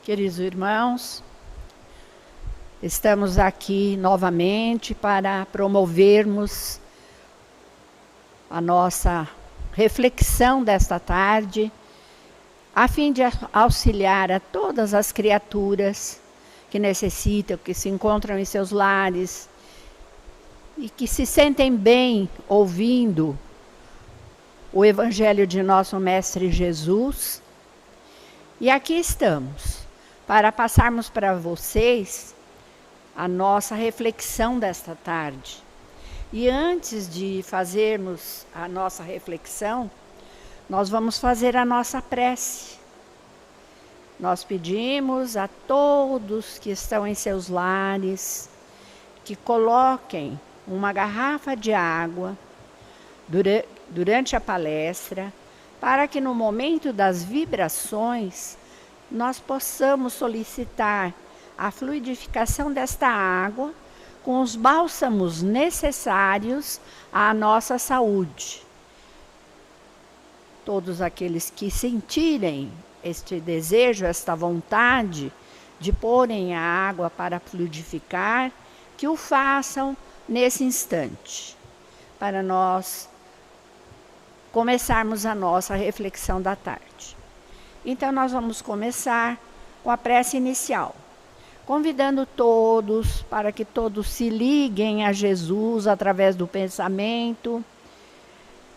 Queridos irmãos, estamos aqui novamente para promovermos a nossa reflexão desta tarde, a fim de auxiliar a todas as criaturas que necessitam, que se encontram em seus lares e que se sentem bem ouvindo o Evangelho de nosso Mestre Jesus. E aqui estamos para passarmos para vocês a nossa reflexão desta tarde. E antes de fazermos a nossa reflexão, nós vamos fazer a nossa prece. Nós pedimos a todos que estão em seus lares que coloquem uma garrafa de água durante a palestra, para que no momento das vibrações nós possamos solicitar a fluidificação desta água com os bálsamos necessários à nossa saúde. Todos aqueles que sentirem este desejo, esta vontade de porem a água para fluidificar, que o façam nesse instante, para nós começarmos a nossa reflexão da tarde. Então nós vamos começar com a prece inicial, convidando todos para que todos se liguem a Jesus através do pensamento,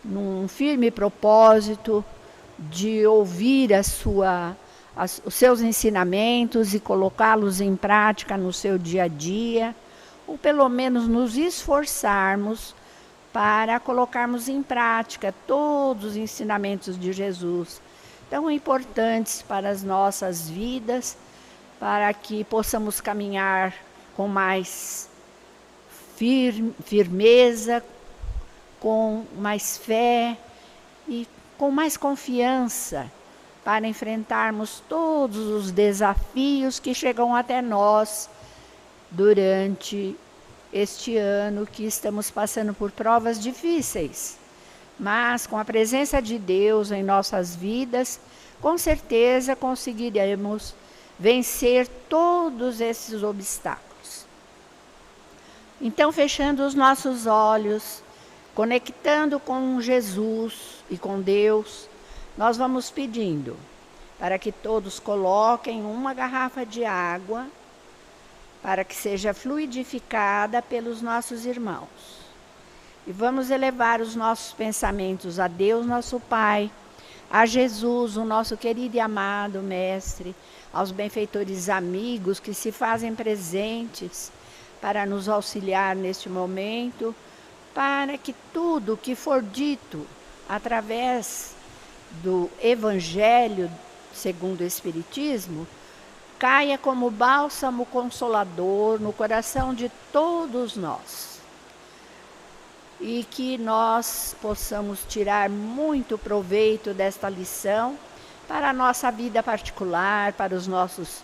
num firme propósito de ouvir os seus ensinamentos e colocá-los em prática no seu dia a dia, ou pelo menos nos esforçarmos para colocarmos em prática todos os ensinamentos de Jesus, tão importantes para as nossas vidas, para que possamos caminhar com mais firmeza, com mais fé e com mais confiança para enfrentarmos todos os desafios que chegam até nós durante este ano que estamos passando por provas difíceis. Mas com a presença de Deus em nossas vidas, com certeza conseguiremos vencer todos esses obstáculos. Então, fechando os nossos olhos, conectando com Jesus e com Deus, nós vamos pedindo para que todos coloquem uma garrafa de água para que seja fluidificada pelos nossos irmãos. E vamos elevar os nossos pensamentos a Deus, nosso Pai, a Jesus, o nosso querido e amado Mestre, aos benfeitores amigos que se fazem presentes para nos auxiliar neste momento, para que tudo que for dito através do Evangelho segundo o Espiritismo caia como bálsamo consolador no coração de todos nós. E que nós possamos tirar muito proveito desta lição para a nossa vida particular, para os nossos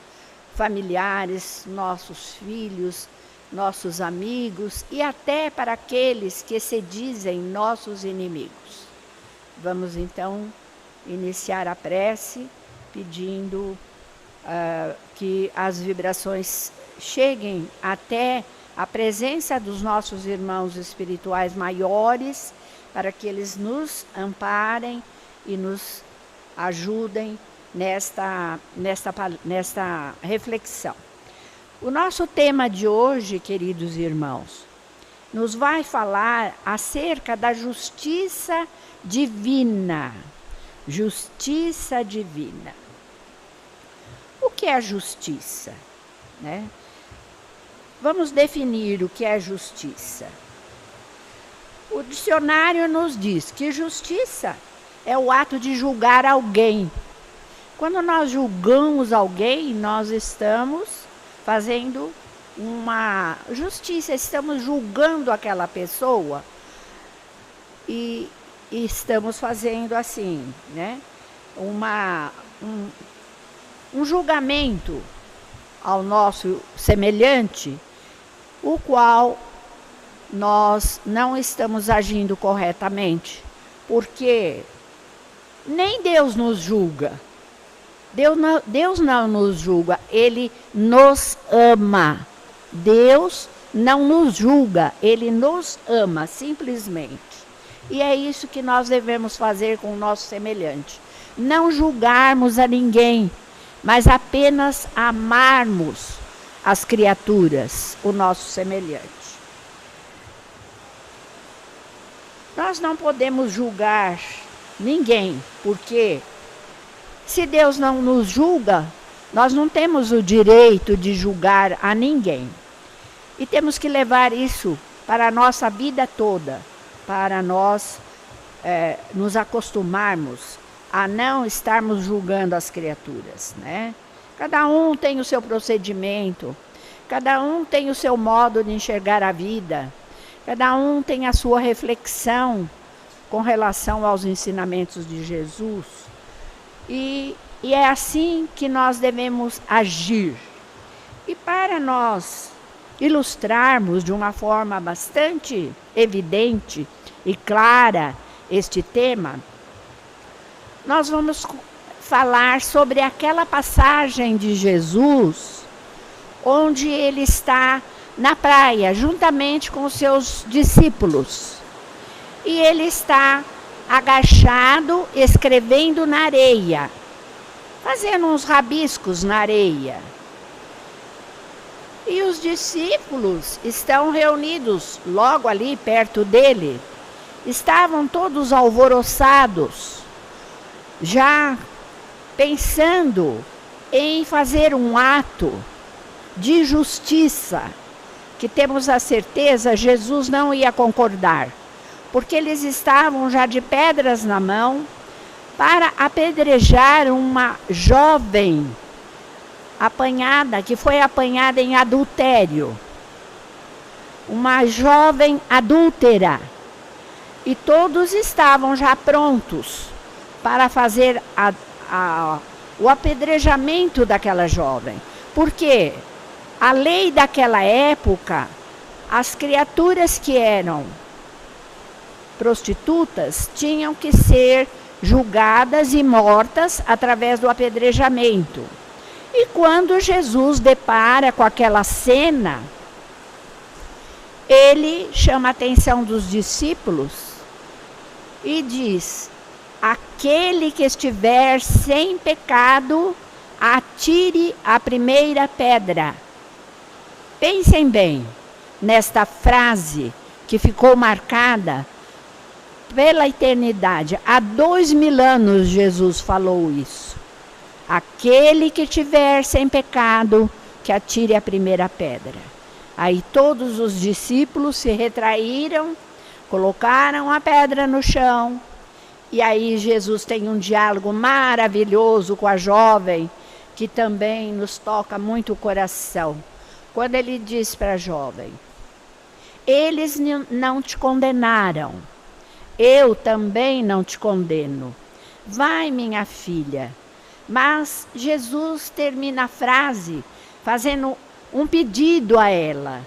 familiares, nossos filhos, nossos amigos e até para aqueles que se dizem nossos inimigos. Vamos então iniciar a prece pedindo que as vibrações cheguem até a presença dos nossos irmãos espirituais maiores, para que eles nos amparem e nos ajudem nesta reflexão. O nosso tema de hoje, queridos irmãos, nos vai falar acerca da justiça divina. Justiça divina. O que é a justiça, né? Vamos definir o que é justiça. O dicionário nos diz que justiça é o ato de julgar alguém. Quando nós julgamos alguém, nós estamos fazendo uma justiça, estamos julgando aquela pessoa e estamos fazendo assim, né? Um julgamento ao nosso semelhante, o qual nós não estamos agindo corretamente, porque nem Deus nos julga, Deus não nos julga, Ele nos ama. Deus não nos julga, Ele nos ama, simplesmente. E é isso que nós devemos fazer com o nosso semelhante. Não julgarmos a ninguém, mas apenas amarmos as criaturas, o nosso semelhante. Nós não podemos julgar ninguém, porque se Deus não nos julga, nós não temos o direito de julgar a ninguém. E temos que levar isso para a nossa vida toda, para nós nos acostumarmos a não estarmos julgando as criaturas, né? Cada um tem o seu procedimento, cada um tem o seu modo de enxergar a vida, cada um tem a sua reflexão com relação aos ensinamentos de Jesus. E é assim que nós devemos agir. E para nós ilustrarmos de uma forma bastante evidente e clara este tema, nós vamos falar sobre aquela passagem de Jesus, onde ele está na praia, juntamente com os seus discípulos. E ele está agachado, escrevendo na areia, fazendo uns rabiscos na areia. E os discípulos estão reunidos logo ali perto dele. Estavam todos alvoroçados, já pensando em fazer um ato de justiça, que temos a certeza Jesus não ia concordar, porque eles estavam já de pedras na mão para apedrejar uma jovem que foi apanhada em adultério, uma jovem adúltera, e todos estavam já prontos para fazer o apedrejamento daquela jovem, porque a lei daquela época, as criaturas que eram prostitutas tinham que ser julgadas e mortas através do apedrejamento. E quando Jesus depara com aquela cena, ele chama a atenção dos discípulos e diz: aquele que estiver sem pecado, atire a primeira pedra. Pensem bem nesta frase que ficou marcada pela eternidade. Há 2000 anos Jesus falou isso. Aquele que estiver sem pecado, que atire a primeira pedra. Aí todos os discípulos se retraíram, colocaram a pedra no chão. E aí Jesus tem um diálogo maravilhoso com a jovem, que também nos toca muito o coração. Quando ele diz para a jovem: eles não te condenaram, eu também não te condeno. Vai, minha filha. Mas Jesus termina a frase fazendo um pedido a ela,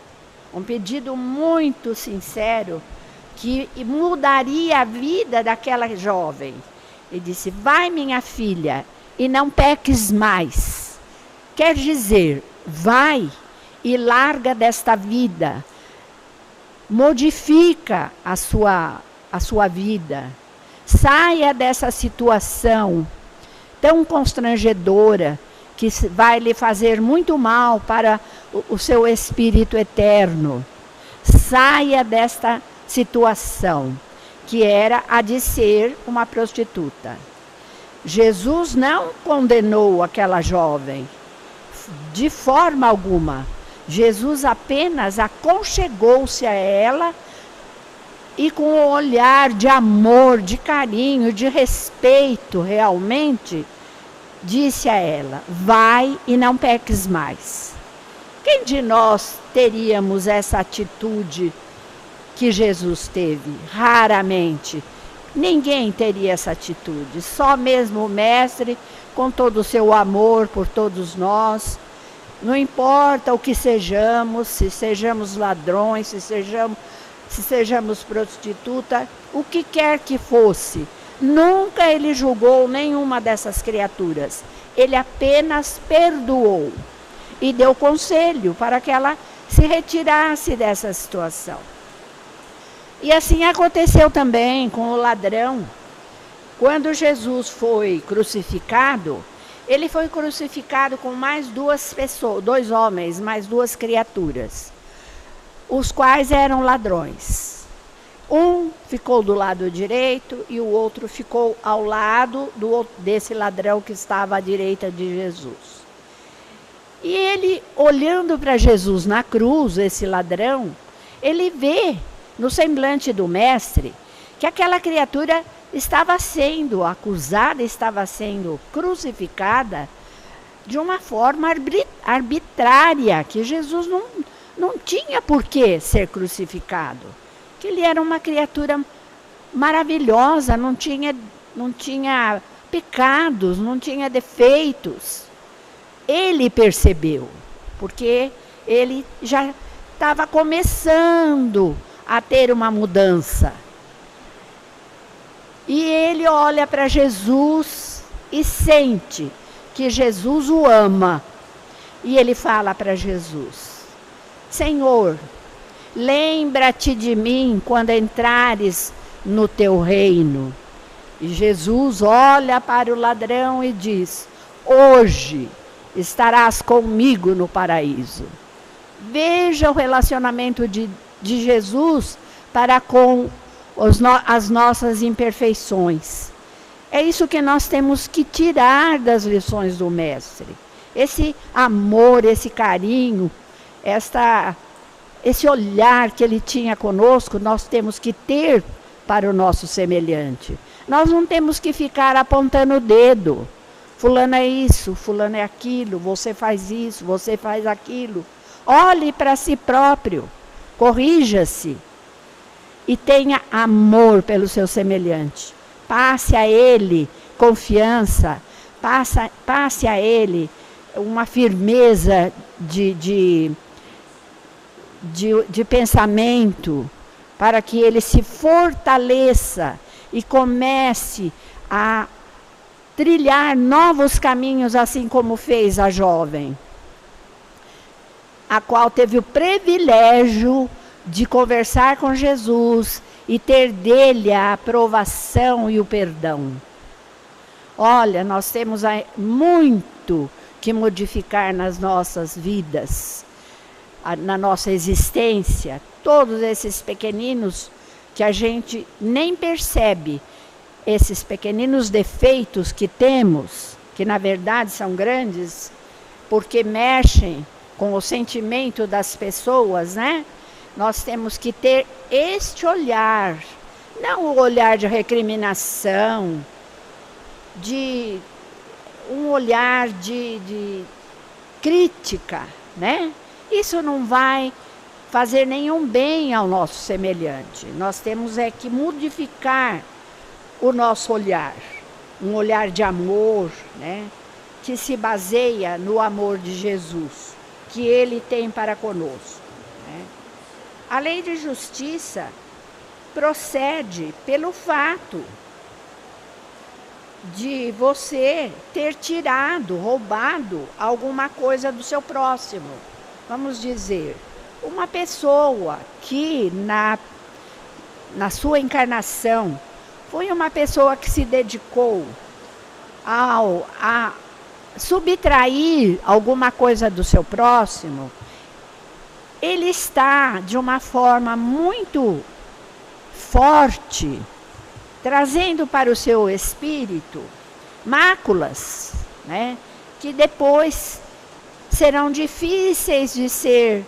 um pedido muito sincero, que mudaria a vida daquela jovem. Ele disse: vai, minha filha, e não peques mais. Quer dizer, vai e larga desta vida, modifica a sua vida, saia dessa situação tão constrangedora, que vai lhe fazer muito mal para o seu espírito eterno. Saia desta situação, que era a de ser uma prostituta. Jesus não condenou aquela jovem, de forma alguma. Jesus apenas aconchegou-se a ela e, com um olhar de amor, de carinho, de respeito realmente, disse a ela: vai e não peques mais. Quem de nós teríamos essa atitude que Jesus teve? Raramente. Ninguém teria essa atitude. Só mesmo o Mestre, com todo o seu amor por todos nós. Não importa o que sejamos, se sejamos ladrões, se sejamos prostituta, o que quer que fosse, Nunca ele julgou nenhuma dessas criaturas. Ele apenas perdoou e deu conselho para que ela se retirasse dessa situação. E assim aconteceu também com o ladrão. Quando Jesus foi crucificado, ele foi crucificado com mais duas pessoas, 2 homens, mais 2 criaturas, os quais eram ladrões. Um ficou do lado direito e o outro ficou ao lado desse ladrão que estava à direita de Jesus. E ele, olhando para Jesus na cruz, esse ladrão, ele vê no semblante do mestre que aquela criatura estava sendo acusada, estava sendo crucificada de uma forma arbitrária, que Jesus não tinha por que ser crucificado. Que ele era uma criatura maravilhosa, não tinha pecados, não tinha defeitos. Ele percebeu, porque ele já estava começando a ter uma mudança. E ele olha para Jesus e sente que Jesus o ama. E ele fala para Jesus: Senhor, lembra-te de mim quando entrares no teu reino. E Jesus olha para o ladrão e diz: hoje estarás comigo no paraíso. Veja o relacionamento de Jesus para com as nossas imperfeições. É isso que nós temos que tirar das lições do mestre. Esse amor, esse carinho, esse olhar que ele tinha conosco, nós temos que ter para o nosso semelhante. Nós não temos que ficar apontando o dedo. Fulano é isso, fulano é aquilo, você faz isso, você faz aquilo. Olhe para si próprio, corrija-se e tenha amor pelo seu semelhante. Passe a ele confiança, passe a ele uma firmeza de pensamento, para que ele se fortaleça e comece a trilhar novos caminhos, assim como fez a jovem, a qual teve o privilégio de conversar com Jesus e ter dele a aprovação e o perdão. Olha, nós temos muito que modificar nas nossas vidas, na nossa existência. Todos esses pequeninos que a gente nem percebe, esses pequeninos defeitos que temos, que na verdade são grandes, porque mexem com o sentimento das pessoas, né? Nós temos que ter este olhar, não o olhar de recriminação, um olhar de crítica, né? Isso não vai fazer nenhum bem ao nosso semelhante. Nós temos que modificar o nosso olhar, um olhar de amor, né? Que se baseia no amor de Jesus, que ele tem para conosco, né? A lei de justiça procede pelo fato de você ter tirado, roubado alguma coisa do seu próximo. Vamos dizer, uma pessoa que na sua encarnação foi uma pessoa que se dedicou a subtrair alguma coisa do seu próximo, ele está de uma forma muito forte, trazendo para o seu espírito máculas, né, que depois serão difíceis de ser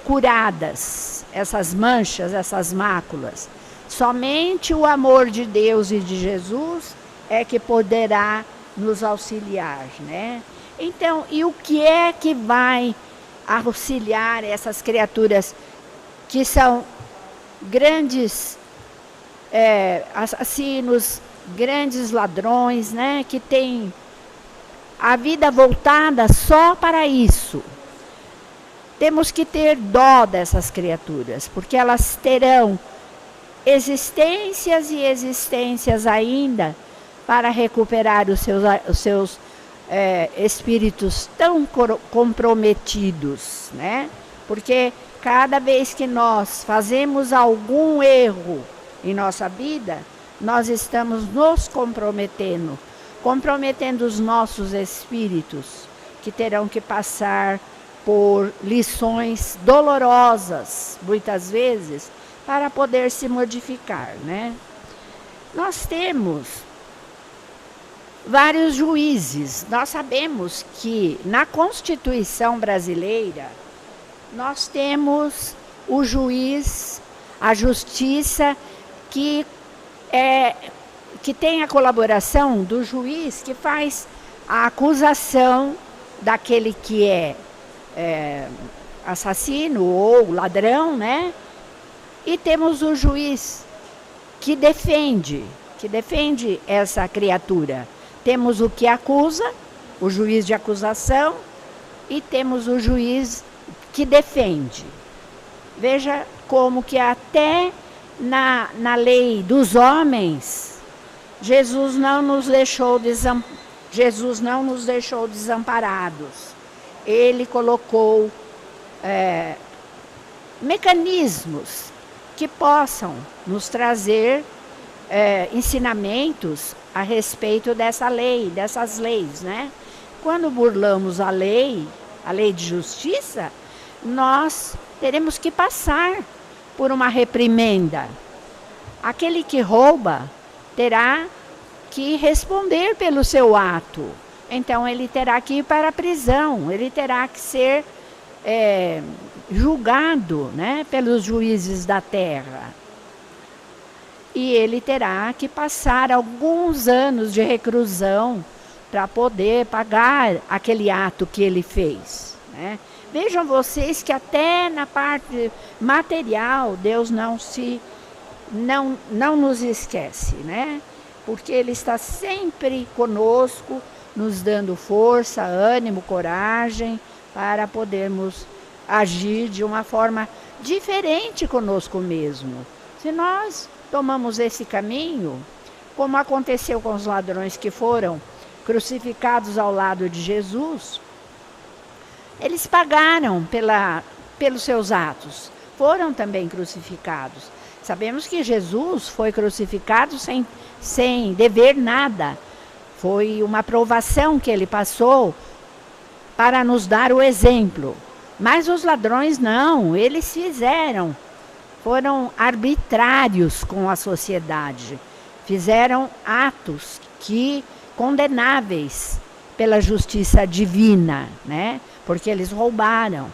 curadas, essas manchas, essas máculas. Somente o amor de Deus e de Jesus é que poderá nos auxiliar, né? Então, e o que é que vai auxiliar essas criaturas que são grandes assassinos, grandes ladrões, né? Que têm a vida voltada só para isso? Temos que ter dó dessas criaturas, porque elas terão existências e existências ainda para recuperar os seus espíritos tão comprometidos, né? Porque cada vez que nós fazemos algum erro em nossa vida, nós estamos nos comprometendo os nossos espíritos, que terão que passar por lições dolorosas, muitas vezes, para poder se modificar, né? Nós temos vários juízes. Nós sabemos que na Constituição brasileira nós temos o juiz, a justiça, que tem a colaboração do juiz que faz a acusação daquele que é assassino ou ladrão, né? E temos o juiz que defende essa criatura. Temos o que acusa, o juiz de acusação, e temos o juiz que defende. Veja como que até na lei dos homens, Jesus não nos deixou desamparados. Ele colocou mecanismos que possam nos trazer ensinamentos a respeito dessas leis, né? Quando burlamos a lei de justiça, nós teremos que passar por uma reprimenda. Aquele que rouba terá que responder pelo seu ato. Então ele terá que ir para a prisão, ele terá que ser julgado, né, pelos juízes da terra. E ele terá que passar alguns anos de reclusão para poder pagar aquele ato que ele fez, né? Vejam vocês que até na parte material Deus não nos esquece, né? Porque Ele está sempre conosco, nos dando força, ânimo, coragem, para podermos agir de uma forma diferente conosco mesmo. Se nós tomamos esse caminho, como aconteceu com os ladrões que foram crucificados ao lado de Jesus, eles pagaram pelos seus atos, foram também crucificados. Sabemos que Jesus foi crucificado sem dever nada. Foi uma provação que ele passou para nos dar o exemplo. Mas os ladrões não, eles foram arbitrários com a sociedade. Fizeram atos condenáveis pela justiça divina, né? Porque eles roubaram.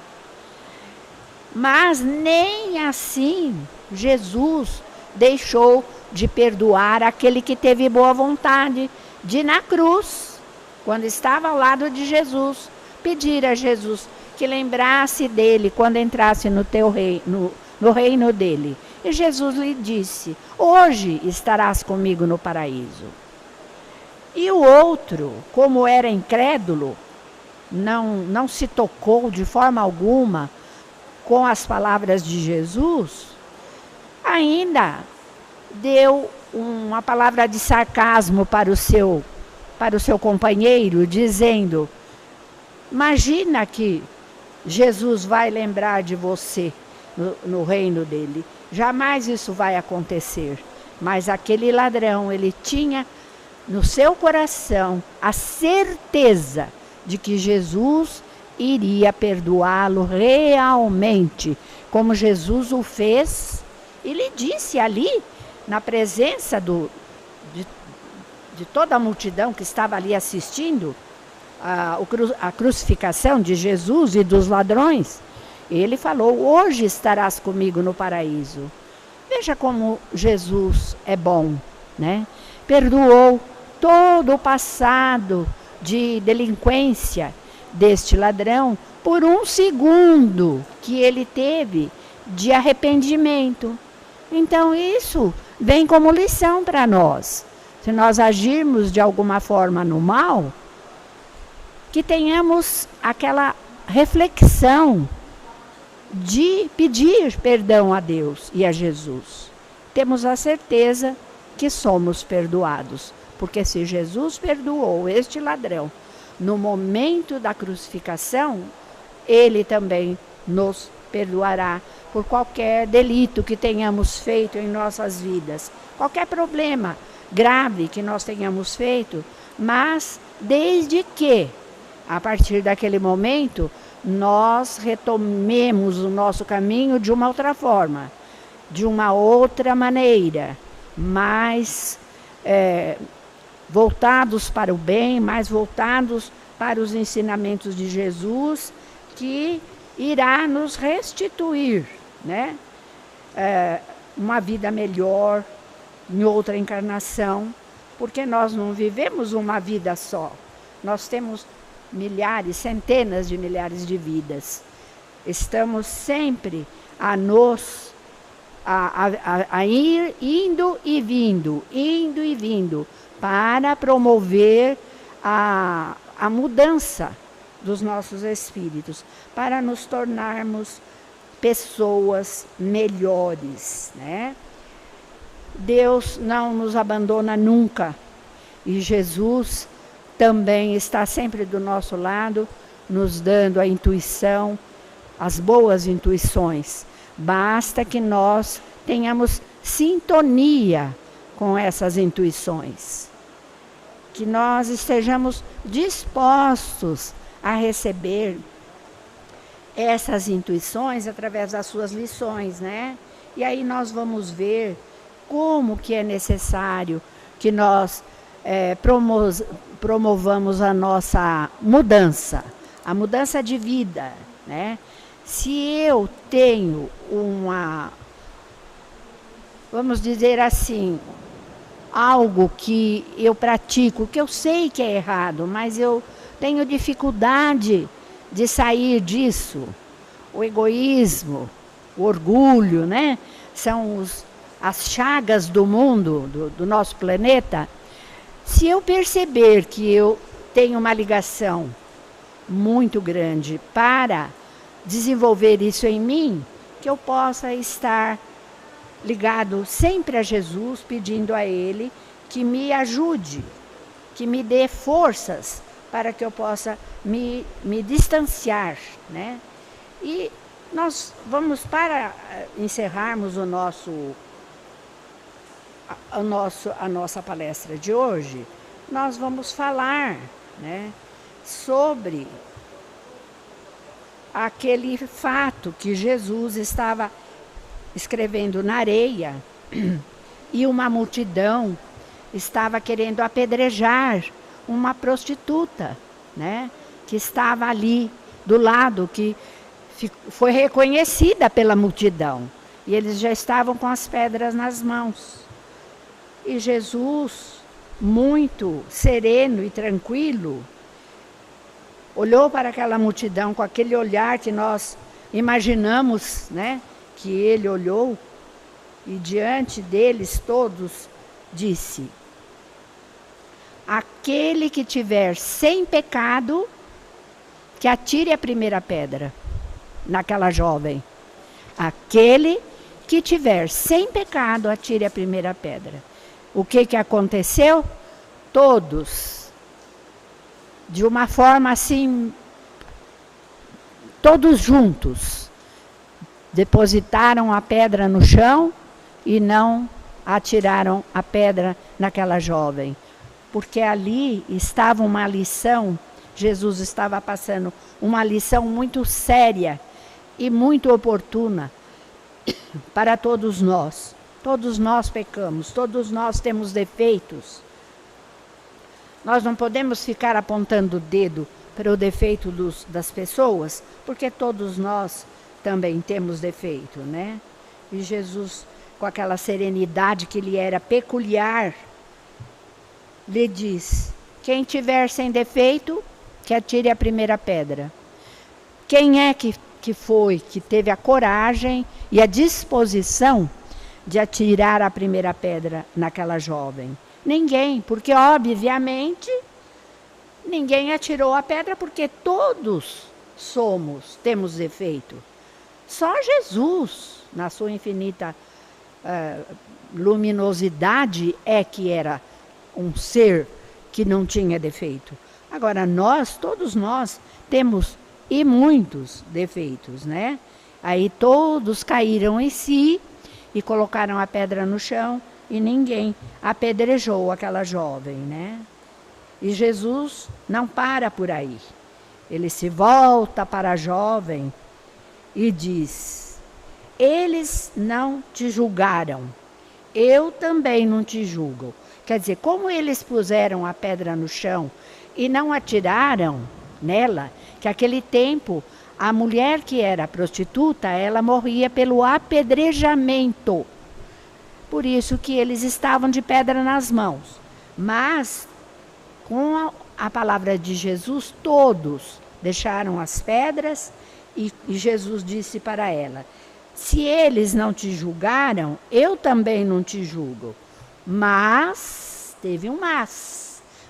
Mas nem assim Jesus deixou de perdoar aquele que teve boa vontade de, na cruz, quando estava ao lado de Jesus, pedir a Jesus que lembrasse dele quando entrasse no reino dele. E Jesus lhe disse: hoje estarás comigo no paraíso. E o outro, como era incrédulo, não se tocou de forma alguma com as palavras de Jesus, ainda deu uma palavra de sarcasmo para o seu companheiro, dizendo: imagina que Jesus vai lembrar de você no reino dele. Jamais isso vai acontecer. Mas aquele ladrão, ele tinha no seu coração a certeza de que Jesus iria perdoá-lo realmente, como Jesus o fez. Ele disse ali, na presença de toda a multidão que estava ali assistindo a crucificação de Jesus e dos ladrões, ele falou: hoje estarás comigo no paraíso. Veja como Jesus é bom, né? Perdoou todo o passado de delinquência deste ladrão por um segundo que ele teve de arrependimento. Então isso vem como lição para nós. Se nós agirmos de alguma forma no mal, que tenhamos aquela reflexão de pedir perdão a Deus e a Jesus. temos a certeza que somos perdoados. Porque se Jesus perdoou este ladrão no momento da crucificação, ele também nos perdoará por qualquer delito que tenhamos feito em nossas vidas, qualquer problema grave que nós tenhamos feito, mas desde que, a partir daquele momento, nós retomemos o nosso caminho de uma outra forma, de uma outra maneira, mais voltados para o bem, mais voltados para os ensinamentos de Jesus, que irá nos restituir, né? Uma vida melhor em outra encarnação, porque nós não vivemos uma vida só. Nós temos milhares, centenas de milhares de vidas. Estamos sempre a ir, indo e vindo, para promover a mudança dos nossos espíritos, para nos tornarmos pessoas melhores, né? Deus não nos abandona nunca, e Jesus também está sempre do nosso lado, nos dando a intuição, as boas intuições. Basta que nós tenhamos sintonia com essas intuições, que nós estejamos dispostos a receber essas intuições através das suas lições, né? E aí nós vamos ver como que é necessário que nós promovamos a nossa mudança, a mudança de vida, né? Se eu tenho vamos dizer assim, algo que eu pratico, que eu sei que é errado, mas eu tenho dificuldade de sair disso, o egoísmo, o orgulho, né? São as chagas do mundo, do nosso planeta. Se eu perceber que eu tenho uma ligação muito grande para desenvolver isso em mim, que eu possa estar ligado sempre a Jesus, pedindo a Ele que me ajude, que me dê forças para que eu possa me distanciar, né? E nós vamos, para encerrarmos a nossa palestra de hoje, nós vamos falar, né, sobre aquele fato que Jesus estava escrevendo na areia e uma multidão estava querendo apedrejar uma prostituta, né, que estava ali do lado, que foi reconhecida pela multidão. E eles já estavam com as pedras nas mãos. E Jesus, muito sereno e tranquilo, olhou para aquela multidão com aquele olhar que nós imaginamos, né, que ele olhou, e diante deles todos disse: aquele que tiver sem pecado, que atire a primeira pedra naquela jovem. Aquele que tiver sem pecado, atire a primeira pedra. O que aconteceu? Todos, de uma forma assim, todos juntos, depositaram a pedra no chão e não atiraram a pedra naquela jovem. Porque ali estava uma lição, Jesus estava passando uma lição muito séria e muito oportuna para todos nós. Todos nós pecamos, todos nós temos defeitos. Nós não podemos ficar apontando o dedo para o defeito das pessoas, porque todos nós também temos defeito, né? E Jesus, com aquela serenidade que lhe era peculiar, lhe diz: quem tiver sem defeito, que atire a primeira pedra. Quem é que teve a coragem e a disposição de atirar a primeira pedra naquela jovem? Ninguém, porque obviamente ninguém atirou a pedra, porque todos temos defeito. Só Jesus, na sua infinita luminosidade é que era um ser que não tinha defeito. Agora nós, todos nós, temos e muitos defeitos, né? Aí todos caíram em si e colocaram a pedra no chão e ninguém apedrejou aquela jovem, né? E Jesus não para por aí. Ele se volta para a jovem e diz: eles não te julgaram, eu também não te julgo. Quer dizer, como eles puseram a pedra no chão e não atiraram nela, que aquele tempo a mulher que era prostituta, ela morria pelo apedrejamento. Por isso que eles estavam de pedra nas mãos. Mas, com a palavra de Jesus, todos deixaram as pedras e Jesus disse para ela: se eles não te julgaram, eu também não te julgo. Mas, teve um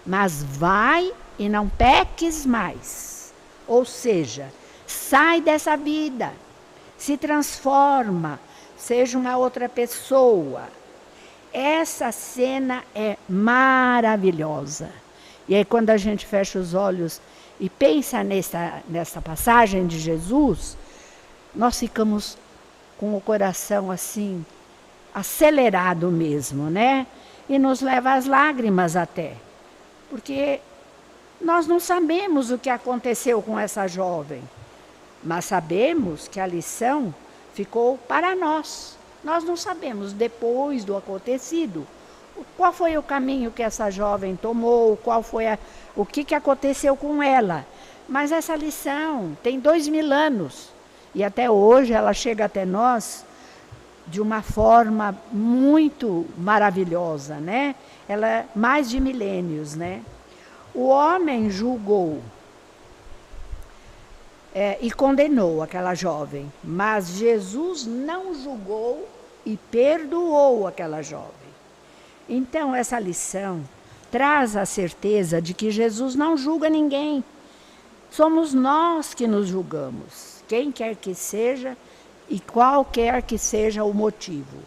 mas vai e não peques mais. Ou seja, sai dessa vida, se transforma, seja uma outra pessoa. Essa cena é maravilhosa. E aí quando a gente fecha os olhos e pensa nessa passagem de Jesus, nós ficamos com o coração assim, acelerado mesmo, né? E nos leva às lágrimas até. Porque nós não sabemos o que aconteceu com essa jovem, mas sabemos que a lição ficou para nós. Nós não sabemos, depois do acontecido, qual foi o caminho que essa jovem tomou, o que aconteceu com ela. Mas essa lição tem 2000 anos e até hoje ela chega até nós de uma forma muito maravilhosa, né? Ela é mais de milênios, né? O homem julgou e condenou aquela jovem, mas Jesus não julgou e perdoou aquela jovem. Então, essa lição traz a certeza de que Jesus não julga ninguém. Somos nós que nos julgamos, quem quer que seja e qualquer que seja o motivo.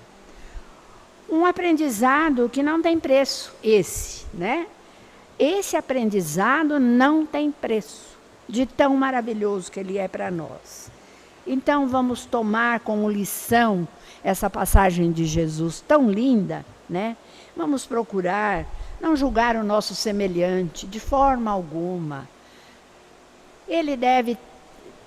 Um aprendizado que não tem preço, né? Esse aprendizado não tem preço, de tão maravilhoso que ele é para nós. Então vamos tomar como lição essa passagem de Jesus tão linda, né? Vamos procurar não julgar o nosso semelhante de forma alguma. Ele deve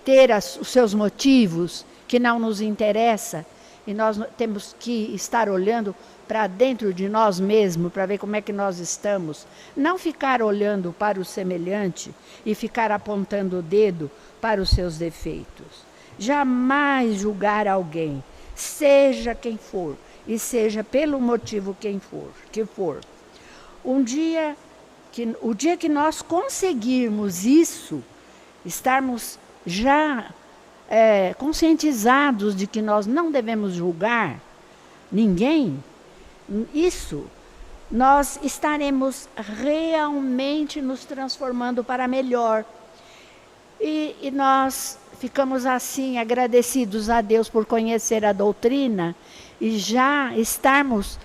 ter os seus motivos que não nos interessa e nós temos que estar olhando para dentro de nós mesmos, para ver como é que nós estamos. Não ficar olhando para o semelhante e ficar apontando o dedo para os seus defeitos. Jamais julgar alguém, seja quem for, e seja pelo motivo que for. O dia que nós conseguirmos isso, estarmos já conscientizados de que nós não devemos julgar ninguém, isso, nós estaremos realmente nos transformando para melhor. E nós ficamos assim agradecidos a Deus por conhecer a doutrina e já estarmos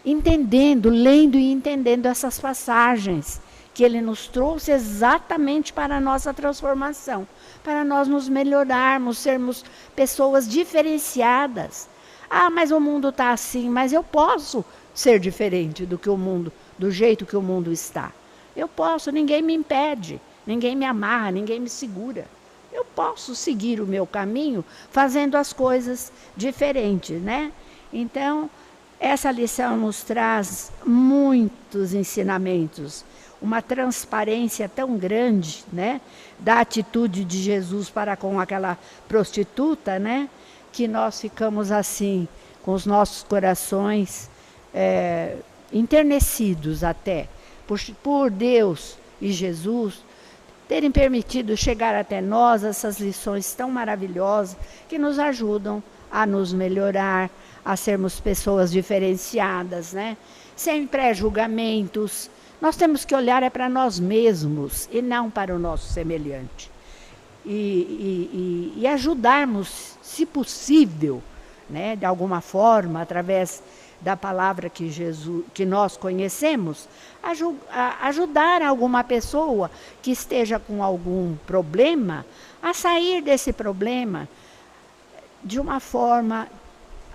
entendendo, lendo e entendendo essas passagens que Ele nos trouxe exatamente para a nossa transformação, para nós nos melhorarmos, sermos pessoas diferenciadas. Ah, mas o mundo está assim, mas eu posso ser diferente do que o mundo, do jeito que o mundo está. Eu posso, ninguém me impede, ninguém me amarra, ninguém me segura. Eu posso seguir o meu caminho fazendo as coisas diferentes, né? Então, essa lição nos traz muitos ensinamentos, uma transparência tão grande, né? Da atitude de Jesus para com aquela prostituta, né? Que nós ficamos assim, com os nossos corações enternecidos até, por Deus e Jesus terem permitido chegar até nós essas lições tão maravilhosas que nos ajudam a nos melhorar, a sermos pessoas diferenciadas, né? Sem pré-julgamentos. Nós temos que olhar para nós mesmos e não para o nosso semelhante. E ajudarmos, se possível, né, de alguma forma, através da palavra que nós conhecemos, ajudar alguma pessoa que esteja com algum problema a sair desse problema de uma forma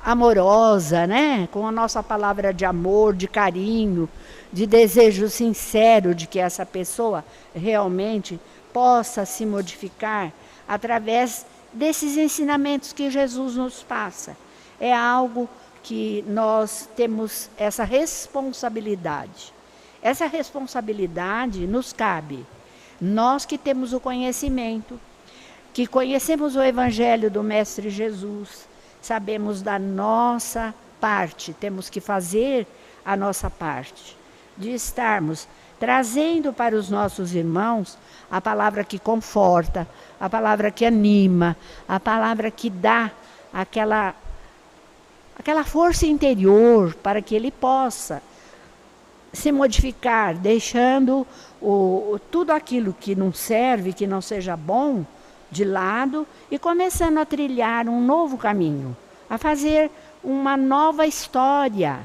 amorosa, né? Com a nossa palavra de amor, de carinho, de desejo sincero de que essa pessoa realmente possa se modificar através desses ensinamentos que Jesus nos passa. É algo que nós temos essa responsabilidade. Essa responsabilidade nos cabe. Nós que temos o conhecimento, que conhecemos o Evangelho do Mestre Jesus, sabemos da nossa parte, temos que fazer a nossa parte, de estarmos trazendo para os nossos irmãos a palavra que conforta, a palavra que anima, a palavra que dá aquela força interior para que ele possa se modificar, deixando tudo aquilo que não serve, que não seja bom, de lado e começando a trilhar um novo caminho, a fazer uma nova história,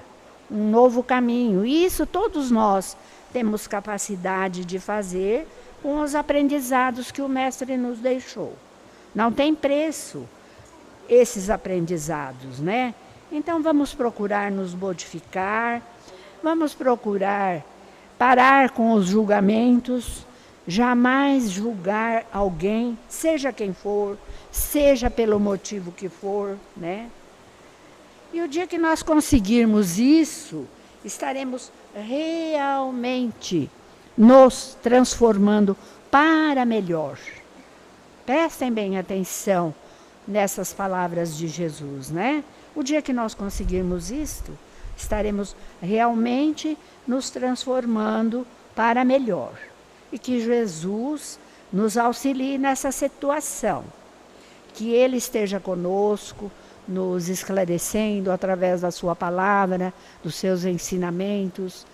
um novo caminho. E isso todos nós temos capacidade de fazer com os aprendizados que o Mestre nos deixou. Não tem preço esses aprendizados, né? Então vamos procurar nos modificar, vamos procurar parar com os julgamentos, jamais julgar alguém, seja quem for, seja pelo motivo que for, né? E o dia que nós conseguirmos isso, estaremos realmente nos transformando para melhor. Prestem bem atenção nessas palavras de Jesus, né? O dia que nós conseguirmos isto, estaremos realmente nos transformando para melhor. E que Jesus nos auxilie nessa situação. Que Ele esteja conosco, nos esclarecendo através da sua palavra, dos seus ensinamentos.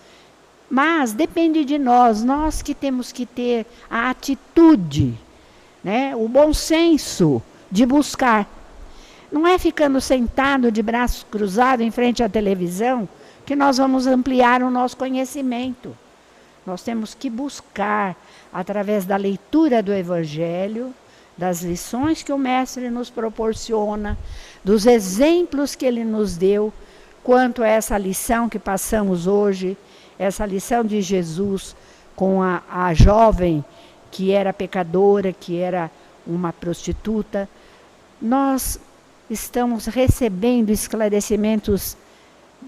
Mas depende de nós que temos que ter a atitude, né? O bom senso de buscar. Não é ficando sentado de braços cruzados em frente à televisão que nós vamos ampliar o nosso conhecimento. Nós temos que buscar, através da leitura do Evangelho, das lições que o Mestre nos proporciona, dos exemplos que ele nos deu, quanto a essa lição que passamos hoje, essa lição de Jesus com a jovem que era pecadora, que era uma prostituta. Nós estamos recebendo esclarecimentos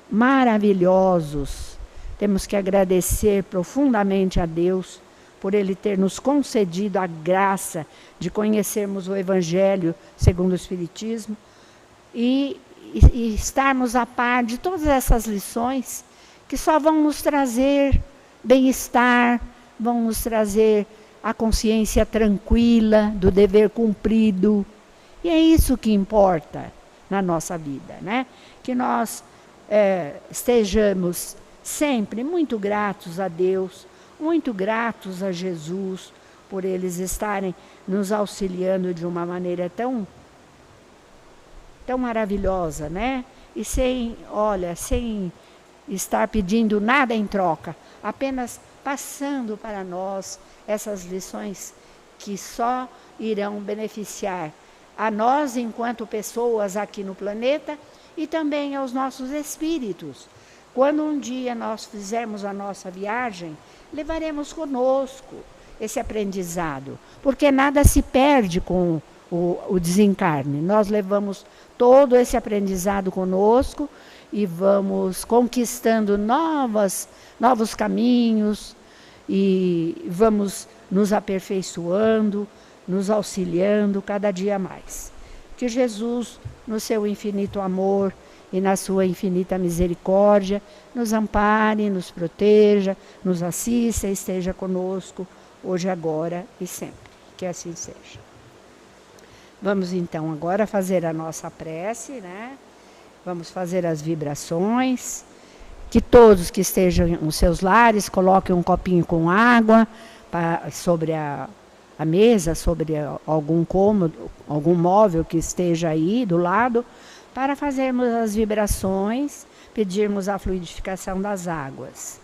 maravilhosos. Temos que agradecer profundamente a Deus por Ele ter nos concedido a graça de conhecermos o Evangelho segundo o Espiritismo e estarmos a par de todas essas lições que só vão nos trazer bem-estar, vão nos trazer a consciência tranquila do dever cumprido. E é isso que importa na nossa vida, né? Que nós estejamos sempre muito gratos a Deus, muito gratos a Jesus, por eles estarem nos auxiliando de uma maneira tão maravilhosa, né? E sem estar pedindo nada em troca, apenas passando para nós essas lições que só irão beneficiar a nós enquanto pessoas aqui no planeta e também aos nossos espíritos. Quando um dia nós fizermos a nossa viagem, levaremos conosco esse aprendizado, porque nada se perde com o desencarne. Nós levamos todo esse aprendizado conosco e vamos conquistando novos caminhos e vamos nos aperfeiçoando, nos auxiliando cada dia mais. Que Jesus, no seu infinito amor e na sua infinita misericórdia, nos ampare, nos proteja, nos assista e esteja conosco, hoje, agora e sempre. Que assim seja. Vamos então agora fazer a nossa prece, né? Vamos fazer as vibrações. Que todos que estejam nos seus lares coloquem um copinho com água sobre a mesa, sobre algum cômodo, algum móvel que esteja aí do lado, para fazermos as vibrações, pedirmos a fluidificação das águas.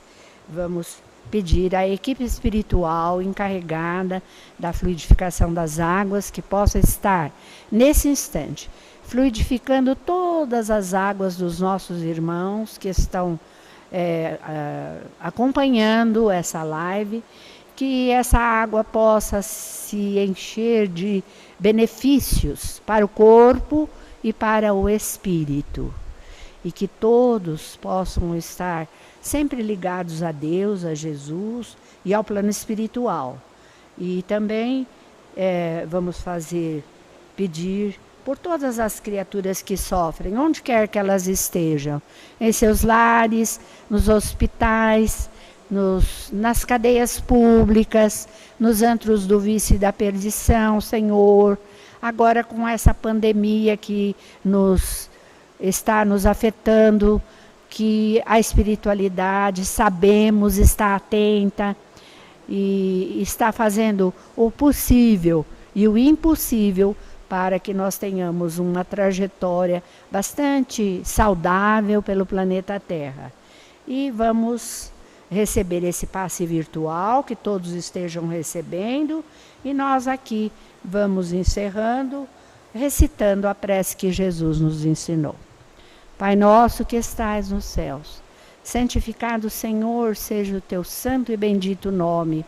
Vamos pedir à equipe espiritual encarregada da fluidificação das águas que possa estar, nesse instante, fluidificando todas as águas dos nossos irmãos que estão acompanhando essa live, que essa água possa se encher de benefícios para o corpo e para o espírito, e que todos possam estar sempre ligados a Deus, a Jesus e ao plano espiritual. E também vamos pedir por todas as criaturas que sofrem, onde quer que elas estejam, em seus lares, nos hospitais, nas cadeias públicas, nos antros do vício e da perdição, Senhor. Agora com essa pandemia que está nos afetando, que a espiritualidade, sabemos, está atenta e está fazendo o possível e o impossível para que nós tenhamos uma trajetória bastante saudável pelo planeta Terra. E vamos receber esse passe virtual, que todos estejam recebendo, e nós aqui vamos encerrando, recitando a prece que Jesus nos ensinou. Pai nosso que estais nos céus, santificado, Senhor, seja o teu santo e bendito nome.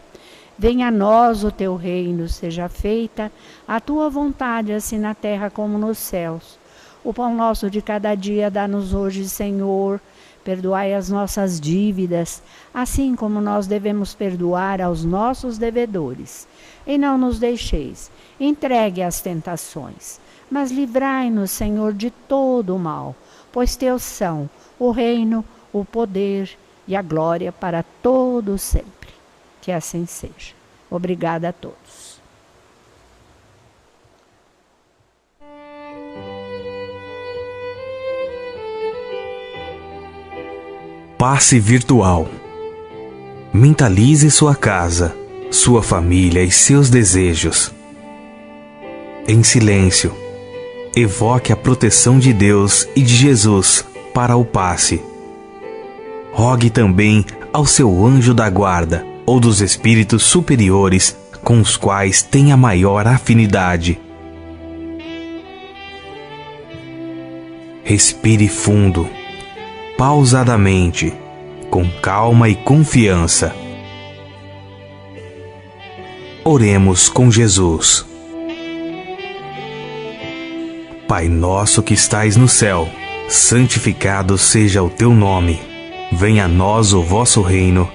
Venha a nós o teu reino, seja feita a tua vontade, assim na terra como nos céus. O pão nosso de cada dia dá-nos hoje, Senhor. Perdoai as nossas dívidas, assim como nós devemos perdoar aos nossos devedores. E não nos deixeis entregue às tentações, mas livrai-nos, Senhor, de todo o mal, pois teus são o reino, o poder e a glória para todo sempre. Que assim seja. Obrigada a todos. Passe virtual. Mentalize sua casa, sua família e seus desejos. Em silêncio, evoque a proteção de Deus e de Jesus para o passe. Rogue também ao seu anjo da guarda ou dos espíritos superiores com os quais tenha maior afinidade. Respire fundo, pausadamente, com calma e confiança. Oremos com Jesus. Pai nosso que estais no céu, santificado seja o teu nome. Venha a nós o vosso reino,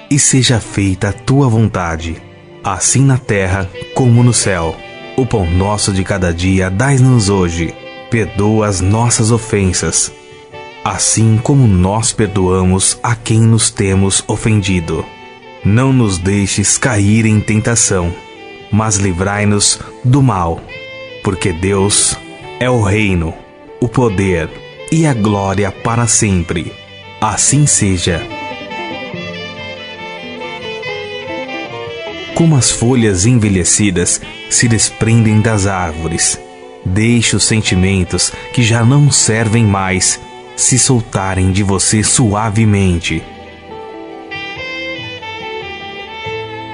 e seja feita a tua vontade, assim na terra como no céu. O pão nosso de cada dia dai-nos hoje. Perdoa as nossas ofensas, assim como nós perdoamos a quem nos temos ofendido. Não nos deixes cair em tentação, mas livrai-nos do mal, porque Deus é o reino, o poder e a glória para sempre. Assim seja. Como as folhas envelhecidas se desprendem das árvores, deixe os sentimentos que já não servem mais se soltarem de você suavemente.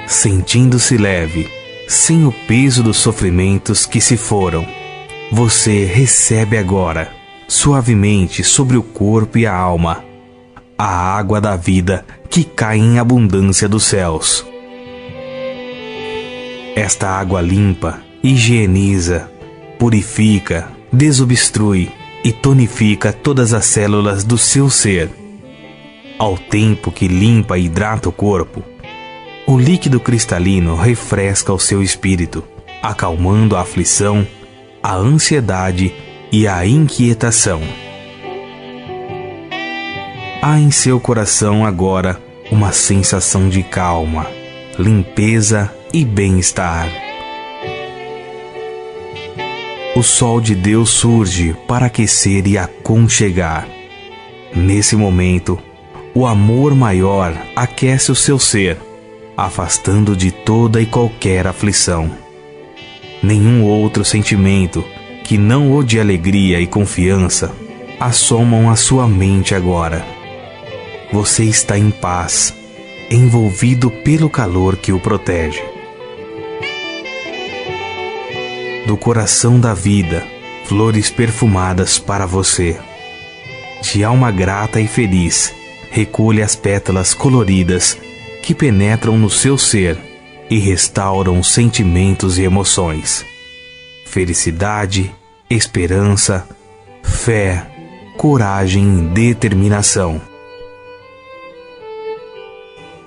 Sentindo-se leve, sem o peso dos sofrimentos que se foram, você recebe agora, suavemente sobre o corpo e a alma, a água da vida que cai em abundância dos céus. Esta água limpa, higieniza, purifica, desobstrui e tonifica todas as células do seu ser. Ao tempo que limpa e hidrata o corpo, o líquido cristalino refresca o seu espírito, acalmando a aflição, a ansiedade e a inquietação. Há em seu coração agora uma sensação de calma, limpeza e bem-estar. O sol de Deus surge para aquecer e aconchegar. Nesse momento, o amor maior aquece o seu ser, afastando de toda e qualquer aflição. Nenhum outro sentimento que não o de alegria e confiança assomam a sua mente agora. Você está em paz, envolvido pelo calor que o protege. Do coração da vida, flores perfumadas para você. De alma grata e feliz, recolhe as pétalas coloridas que penetram no seu ser e restauram sentimentos e emoções. Felicidade, esperança, fé, coragem e determinação.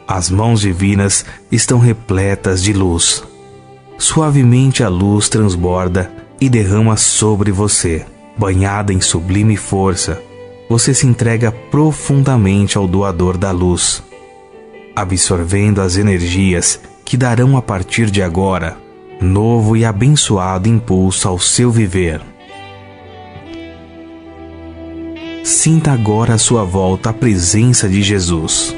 As mãos divinas estão repletas de luz. Suavemente a luz transborda e derrama sobre você. Banhada em sublime força, você se entrega profundamente ao doador da luz, absorvendo as energias que darão a partir de agora novo e abençoado impulso ao seu viver. Sinta agora à sua volta a presença de Jesus.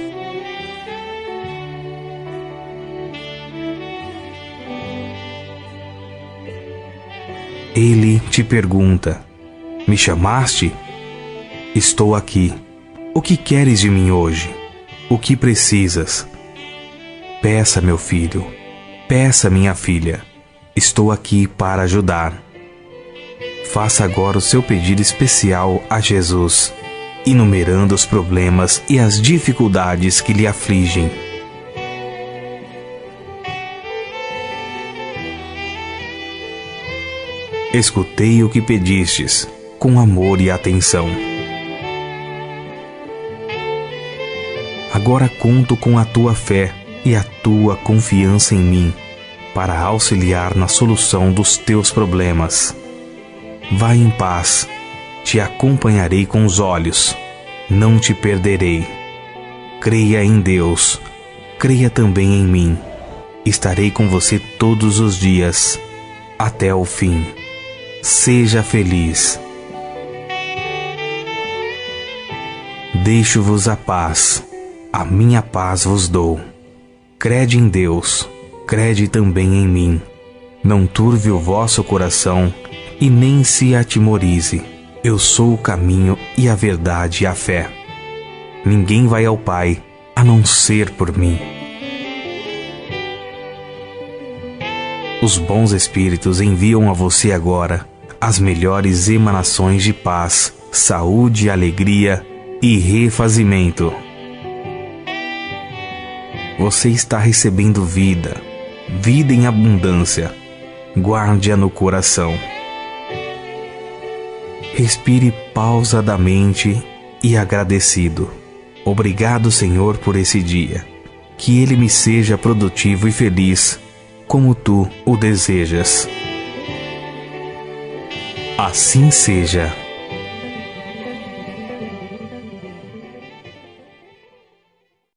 Ele te pergunta: me chamaste? Estou aqui. O que queres de mim hoje? O que precisas? Peça, meu filho. Peça, minha filha. Estou aqui para ajudar. Faça agora o seu pedido especial a Jesus, enumerando os problemas e as dificuldades que lhe afligem. Escutei o que pedistes, com amor e atenção. Agora conto com a tua fé e a tua confiança em mim, para auxiliar na solução dos teus problemas. Vá em paz, te acompanharei com os olhos, não te perderei. Creia em Deus, creia também em mim. Estarei com você todos os dias, até o fim. Seja feliz. Deixo-vos a paz, a minha paz vos dou. Crede em Deus, crede também em mim. Não turve o vosso coração e nem se atemorize. Eu sou o caminho e a verdade e a fé. Ninguém vai ao Pai a não ser por mim. Os bons espíritos enviam a você agora as melhores emanações de paz, saúde, alegria e refazimento. Você está recebendo vida, vida em abundância. Guarde-a no coração. Respire pausadamente e agradecido. Obrigado, Senhor, por esse dia. Que ele me seja produtivo e feliz, como tu o desejas. Assim seja.